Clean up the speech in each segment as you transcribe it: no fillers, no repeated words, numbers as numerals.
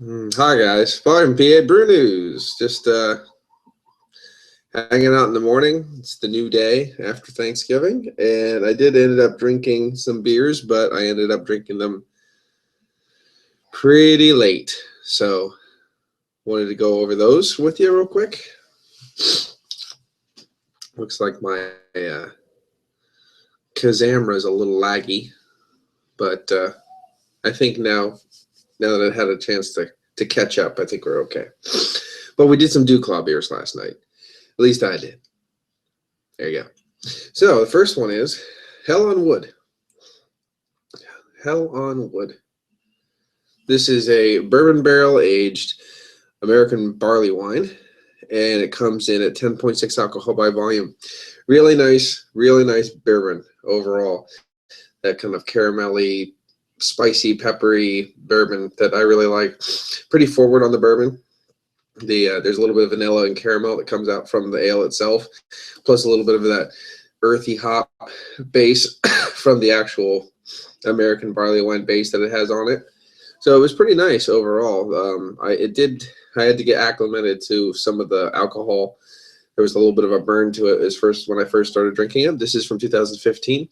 Hi guys, from PABrewNews. Just hanging out in the morning. It's the new day after Thanksgiving, and I did ended up drinking some beers, but I ended up drinking them pretty late. So wanted to go over those with you real quick. Looks like my Kazamra is a little laggy, but I think now that I had a chance to catch up, I think we're okay. But we did some DuClaw beers last night. At least I did. There you go. So the first one is Hell on Wood. Hell on Wood. This is a bourbon barrel aged American barley wine, and it comes in at 10.6 alcohol by volume. Really nice bourbon overall. That kind of caramelly, spicy, peppery bourbon that I really like. Pretty forward on the bourbon. There's a little bit of vanilla and caramel that comes out from the ale itself, plus a little bit of that earthy hop base from the actual American barley wine base that it has on it. So it was pretty nice overall. I had to get acclimated to some of the alcohol. There was a little bit of a burn to it when I first started drinking it. This is from 2015.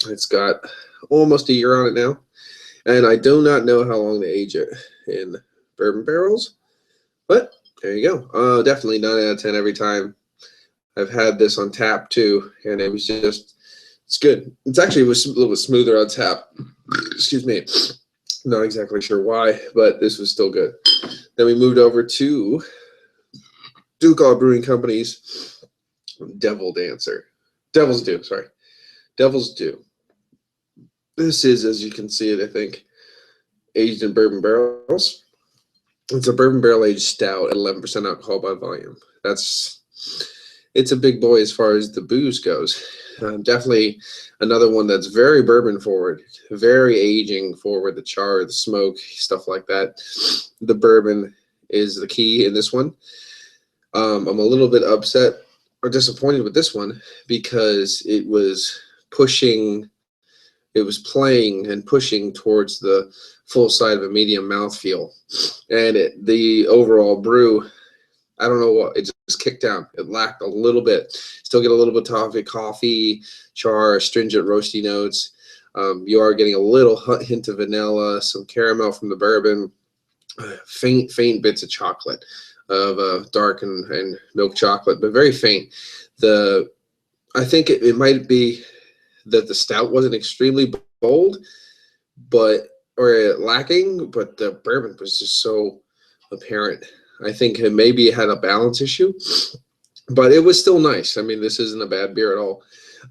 It's got almost a year on it now, and I do not know how long they age it in bourbon barrels. But there you go. Definitely 9 out of 10 every time. I've had this on tap too, and it's good. It's actually was a little bit smoother on tap. Excuse me. Not exactly sure why, but this was still good. Then we moved over to DuClaw Brewing Company's Devil's Dew. This is, as you can see it, I think, aged in bourbon barrels. It's a bourbon barrel aged stout at 11% alcohol by volume. It's a big boy as far as the booze goes. Definitely another one that's very bourbon forward, very aging forward. The char, the smoke, stuff like that. The bourbon is the key in this one. I'm a little bit upset or disappointed with this one because it was playing and pushing towards the full side of a medium mouthfeel, and the overall brew, I don't know what, it just kicked down. It lacked a little bit. Still get a little bit of coffee, char, astringent, roasty notes. You are getting a little hint of vanilla, some caramel from the bourbon, faint bits of chocolate, of dark and milk chocolate, but very faint. I think it might be that the stout wasn't extremely bold, or lacking, but the bourbon was just so apparent. I think maybe it had a balance issue, but it was still nice. I mean, this isn't a bad beer at all.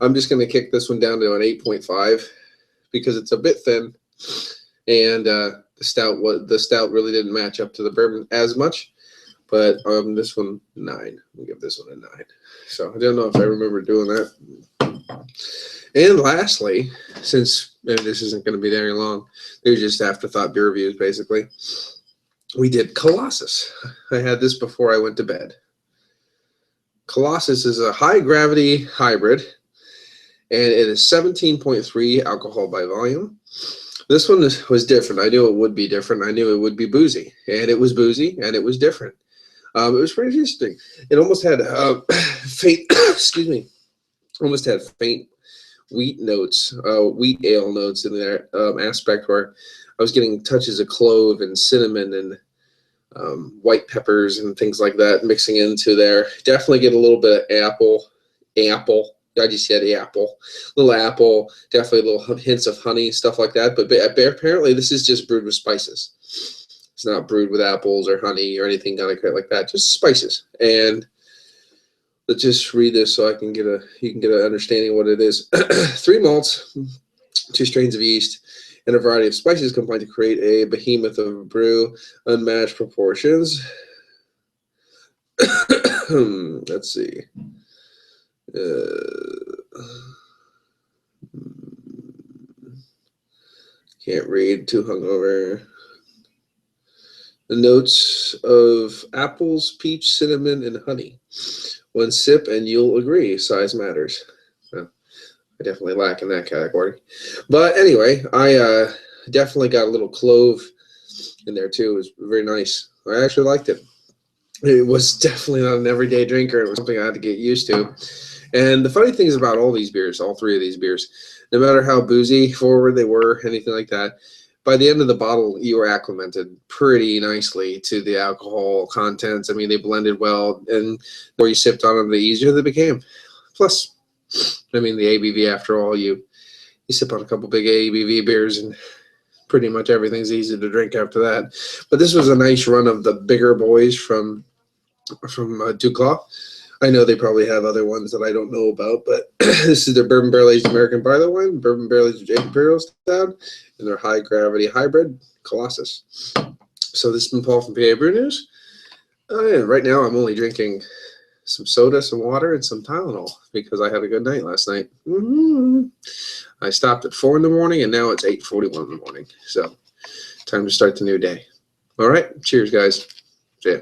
I'm just going to kick this one down to an 8.5 because it's a bit thin, and the stout really didn't match up to the bourbon as much. But this one, 9. We'll give this one a 9. So I don't know if I remember doing that. And lastly, since this isn't going to be very long, they're just afterthought beer reviews, basically. We did Colossus. I had this before I went to bed. Colossus is a high-gravity hybrid, and it is 17.3 alcohol by volume. This one was different. I knew it would be different. I knew it would be boozy, and it was boozy, and it was different. It was pretty interesting. It almost had faint, excuse me, almost had faint wheat ale notes in there, aspect where I was getting touches of clove and cinnamon and white peppers and things like that mixing into there. Definitely get a little bit of apple. I just said apple. Little apple, definitely little hints of honey, stuff like that. But apparently this is just brewed with spices. It's not brewed with apples or honey or anything kind of like that, just spices. And let's just read this so you can get an understanding of what it is. 3 malts, 2 strains of yeast, and a variety of spices combined to create a behemoth of a brew, unmatched proportions. Let's see. Can't read, too hungover. The notes of apples, peach, cinnamon, and honey. 1 sip and you'll agree, size matters. Well, I definitely lack in that category. But anyway, I definitely got a little clove in there too. It was very nice. I actually liked it. It was definitely not an everyday drinker. It was something I had to get used to. And the funny thing is about all these beers, all three of these beers, no matter how boozy forward they were, anything like that, by the end of the bottle, you were acclimated pretty nicely to the alcohol contents. I mean, they blended well, and the more you sipped on them, the easier they became. Plus, I mean, the ABV, after all, you sip on a couple big ABV beers, and pretty much everything's easy to drink after that. But this was a nice run of the bigger boys from DuClaw. I know they probably have other ones that I don't know about, but this is their bourbon barrel aged American barley wine, bourbon barrel aged imperial stout, and their high gravity hybrid Colossus. So this has been Paul from PABrewNews. And right now I'm only drinking some soda, some water, and some Tylenol because I had a good night last night. I stopped at 4 in the morning, and now it's 8:41 in the morning. So time to start the new day. All right. Cheers, guys. See ya.